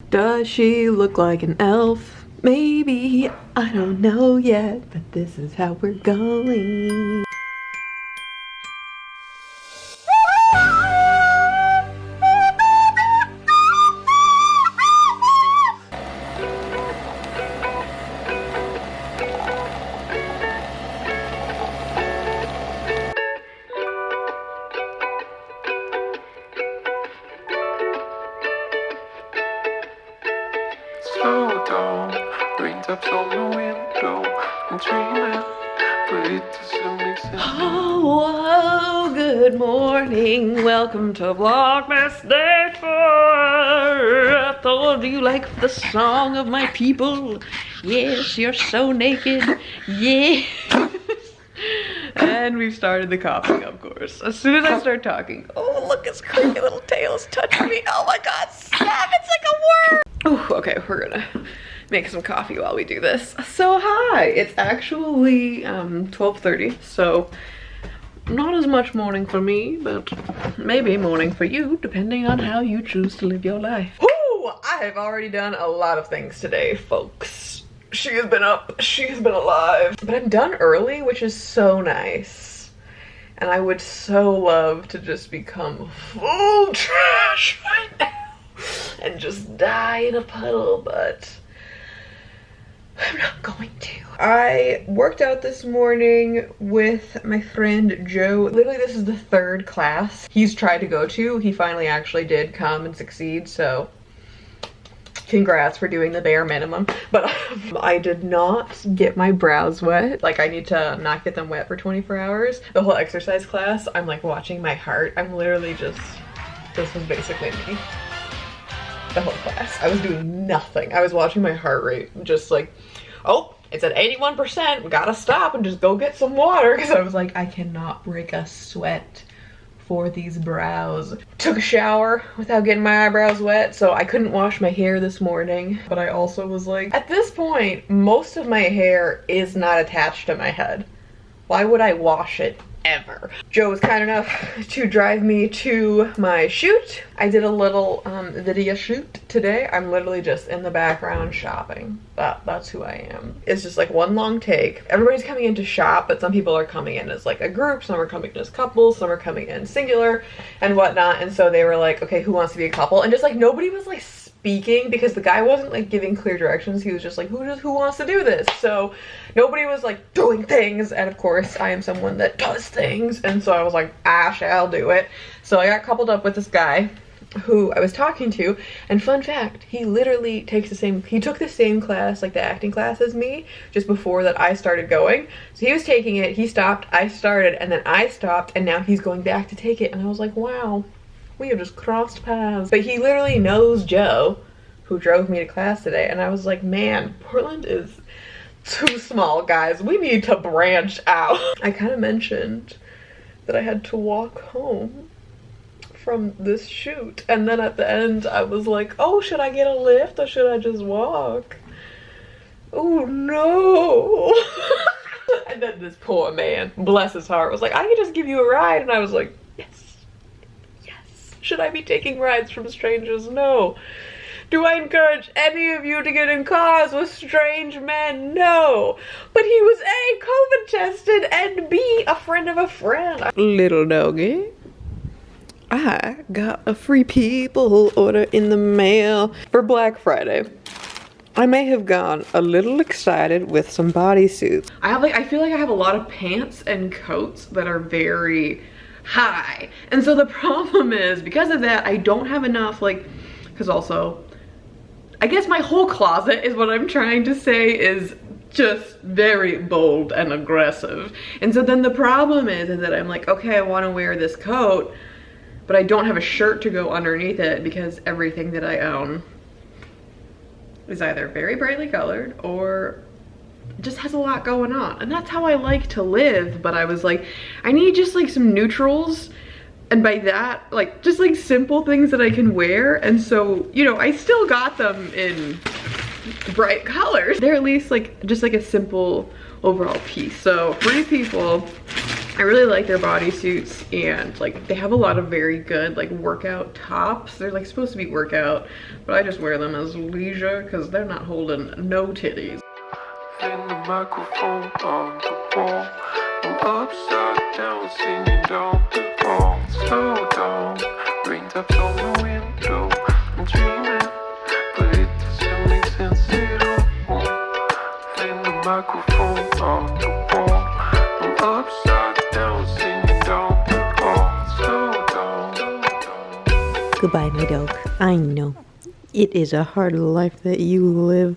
Does she look like an elf? Maybe, I don't know yet, but this is how we're going. Slow down, raindrops on the window. I'm dreaming, but it doesn't make sense. Oh, good morning. Welcome to Vlogmas Day 4. I thought you liked the song of my people. Yes, you're so naked. Yeah. And we've started the coughing, of course. As soon as I start talking, oh, look, his creepy little tail is touching me. Oh my God, Sam, it's like a worm. Oh, okay, we're gonna make some coffee while we do this. So hi, it's actually 12:30, so not as much morning for me, but maybe morning for you, depending on how you choose to live your life. Ooh, I have already done a lot of things today, folks. She has been up, she has been alive. But I'm done early, which is so nice. And I would so love to just become full trash right now and just die in a puddle, but I'm not going to. I worked out this morning with my friend Joe. Literally, this is the third class he's tried to go to. He finally actually did come and succeed, so congrats for doing the bare minimum. But I did not get my brows wet. Like, I need to not get them wet for 24 hours. The whole exercise class, I'm like watching my heart. I'm literally just, this was basically me. The whole class. I was doing nothing. I was watching my heart rate, just like, oh, it's at 81%. We gotta stop and just go get some water. Because I was like, I cannot break a sweat for these brows. Took a shower without getting my eyebrows wet, so I couldn't wash my hair this morning. But I also was like, at this point, most of my hair is not attached to my head. Why would I wash it ever? Joe was kind enough to drive me to my shoot. I did a little video shoot today. I'm literally just in the background shopping. That's who I am. It's just like one long take. Everybody's coming in to shop, but some people are coming in as like a group, some are coming in as couples, some are coming in singular and whatnot. And so they were like, okay, who wants to be a couple? And just like nobody was like speaking, because the guy wasn't like giving clear directions. He was just like, who wants to do this? So nobody was like doing things, and of course I am someone that does things, and so I was like, I shall do it. So I got coupled up with this guy who I was talking to, and fun fact, he literally took the same class, like the acting class, as me, just before that I started going. So he was taking it, he stopped, I started, and then I stopped, and now he's going back to take it. And I was like, wow, we have just crossed paths. But he literally knows Joe, who drove me to class today, and I was like, man, Portland is too small, guys. We need to branch out. I kind of mentioned that I had to walk home from this shoot, and then at the end I was like, oh, should I get a lift or should I just walk? Oh no. And then this poor man, bless his heart, was like, I can just give you a ride. And I was like, yes. Should I be taking rides from strangers? No. Do I encourage any of you to get in cars with strange men? No. But he was A, COVID tested, and B, a friend of a friend. Little doggy, I got a free people order in the mail for Black Friday. I may have gone a little excited with some bodysuits. I feel like I have a lot of pants and coats that are very high. And so the problem is, because of that, I don't have enough, like, because also, I guess my whole closet is what I'm trying to say is just very bold and aggressive. And so then the problem is that I'm like, okay, I want to wear this coat, but I don't have a shirt to go underneath it because everything that I own is either very brightly colored or just has a lot going on. And that's how I like to live. But I was like, I need just like some neutrals. And by that, like, just like simple things that I can wear. And so, you know, I still got them in bright colors. They're at least like, just like a simple overall piece. So free people, I really like their bodysuits, and like they have a lot of very good like workout tops. They're like supposed to be workout, but I just wear them as leisure because they're not holding no titties. In the microphone on the wall, I'm upside down singing down the hall. Slow down, raindrops on the window. I'm dreaming, but it doesn't make sense at all. In the microphone on the wall, I'm upside down singing down the hall. Slow down. Goodbye, my dog. I know. It is a hard life that you live.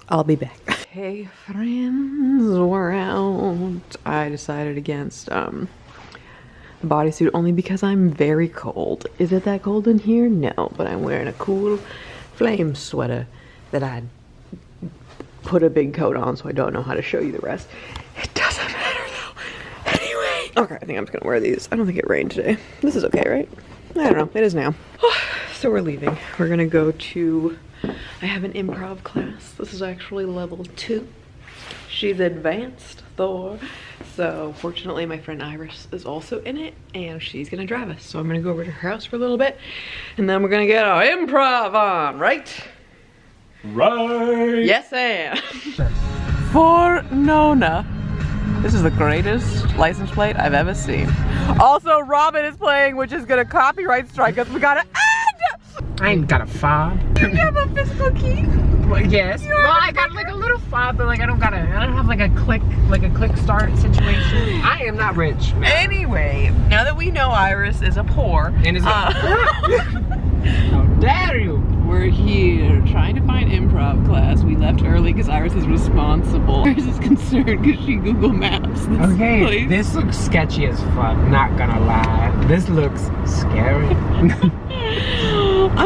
I'll be back. Hey friends, we're out. I decided against a bodysuit only because I'm very cold. Is it that cold in here? No, but I'm wearing a cool flame sweater that I put a big coat on, so I don't know how to show you the rest. It doesn't matter though. Anyway. Okay, I think I'm just gonna wear these. I don't think it rained today. This is okay, right? I don't know, it is now. So we're leaving. We're gonna go to, I have an improv class. This is actually level 2. She's advanced Thor. So fortunately my friend Iris is also in it and she's gonna drive us. So I'm gonna go over to her house for a little bit and then we're gonna get our improv on, right? Right. Yes, and for Nona. This is the greatest license plate I've ever seen. Also, Robin is playing, which is gonna copyright strike us. We gotta add. I ain't got a fob. You have a physical key? Well, yes. Well, I got like a little fob, but like I don't have like a click start situation. I am not rich, man. Anyway, now that we know Iris is a poor, And it's how dare you? we're here trying to find improv class. We left early because Iris is responsible. Iris is concerned because she Google Maps this Okay, place. this looks sketchy as fuck, not gonna lie. This looks scary.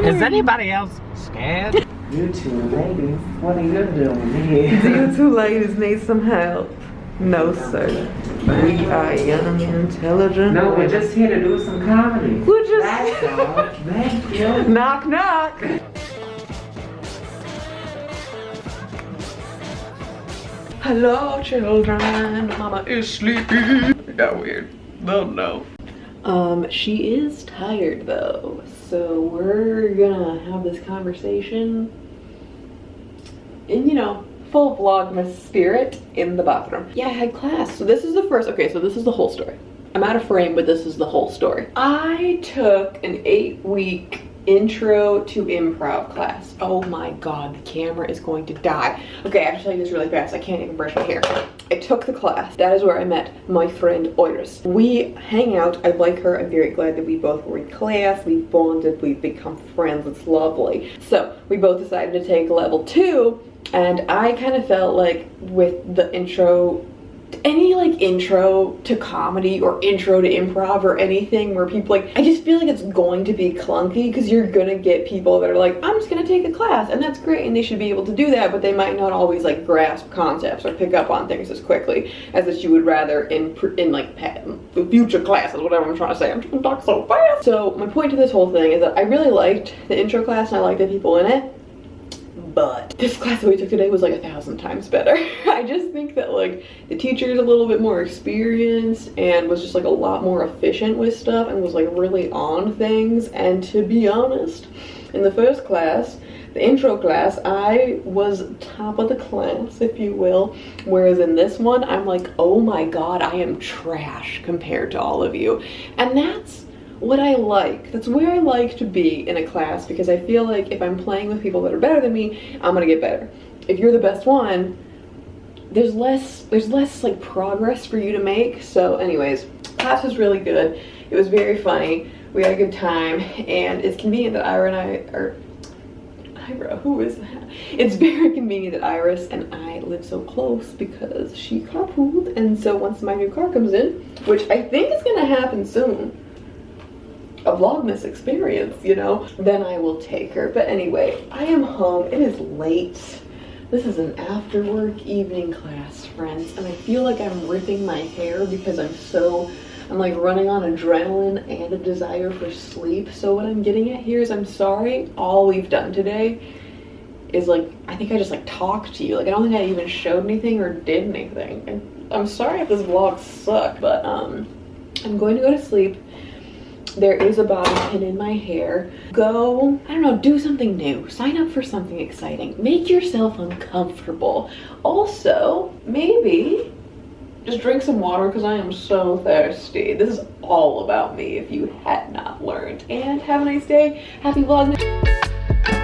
Is anybody else scared? You two ladies, what are you doing here? You two ladies need some help. No, sir. We are young and intelligent. No, we're just here to do some comedy. We're just That's all. Thank you. knock knock. Hello, children. Mama is sleepy. It got weird. Oh no. She is tired though, so we're gonna have this conversation in, you know, full Vlogmas spirit in the bathroom. Yeah, I had class. So this is the first, okay, so this is the whole story. I'm out of frame, but this is the whole story. I took an 8-week intro to improv class. Oh my God, the camera is going to die. Okay, I have to tell you this really fast. I can't even brush my hair. I took the class. That is where I met my friend Iris. We hang out. I like her. I'm very glad that we both were in class. We bonded. We've become friends. It's lovely. So we both decided to take level 2. And I kind of felt like with the intro, any like intro to comedy or intro to improv or anything where people like, I just feel like it's going to be clunky because you're gonna get people that are like, I'm just gonna take a class, and that's great and they should be able to do that, but they might not always like grasp concepts or pick up on things as quickly as that you would rather in like future classes, whatever I'm trying to say. I'm trying to talk so fast. So my point to this whole thing is that I really liked the intro class and I liked the people in it. But this class that we took today was like 1,000 times better. I just think that like the teacher is a little bit more experienced and was just like a lot more efficient with stuff and was like really on things. And to be honest, in the first class, the intro class, I was top of the class, if you will. Whereas in this one, I'm like, oh my God, I am trash compared to all of you. And that's what I like. That's where I like to be in a class, because I feel like if I'm playing with people that are better than me, I'm gonna get better. If you're the best one, there's less like progress for you to make. So anyways, class was really good. It was very funny. We had a good time, and it's convenient that who is that? It's very convenient that Iris and I live so close because she carpooled, and so once my new car comes in, which I think is gonna happen soon, a Vlogmas experience, you know, then I will take her. But anyway, I am home. It is late. This is an after work evening class, friends, and I feel like I'm ripping my hair because I'm like running on adrenaline and a desire for sleep. So what I'm getting at here is I'm sorry all we've done today is like, I think I just like talked to you. Like I don't think I even showed anything or did anything. I'm sorry if this vlog sucked, but I'm going to go to sleep. There is a bobby pin in my hair. Go, I don't know, do something new. Sign up for something exciting. Make yourself uncomfortable. Also, maybe just drink some water because I am so thirsty. This is all about me if you had not learned. And have a nice day. Happy Vlogmas.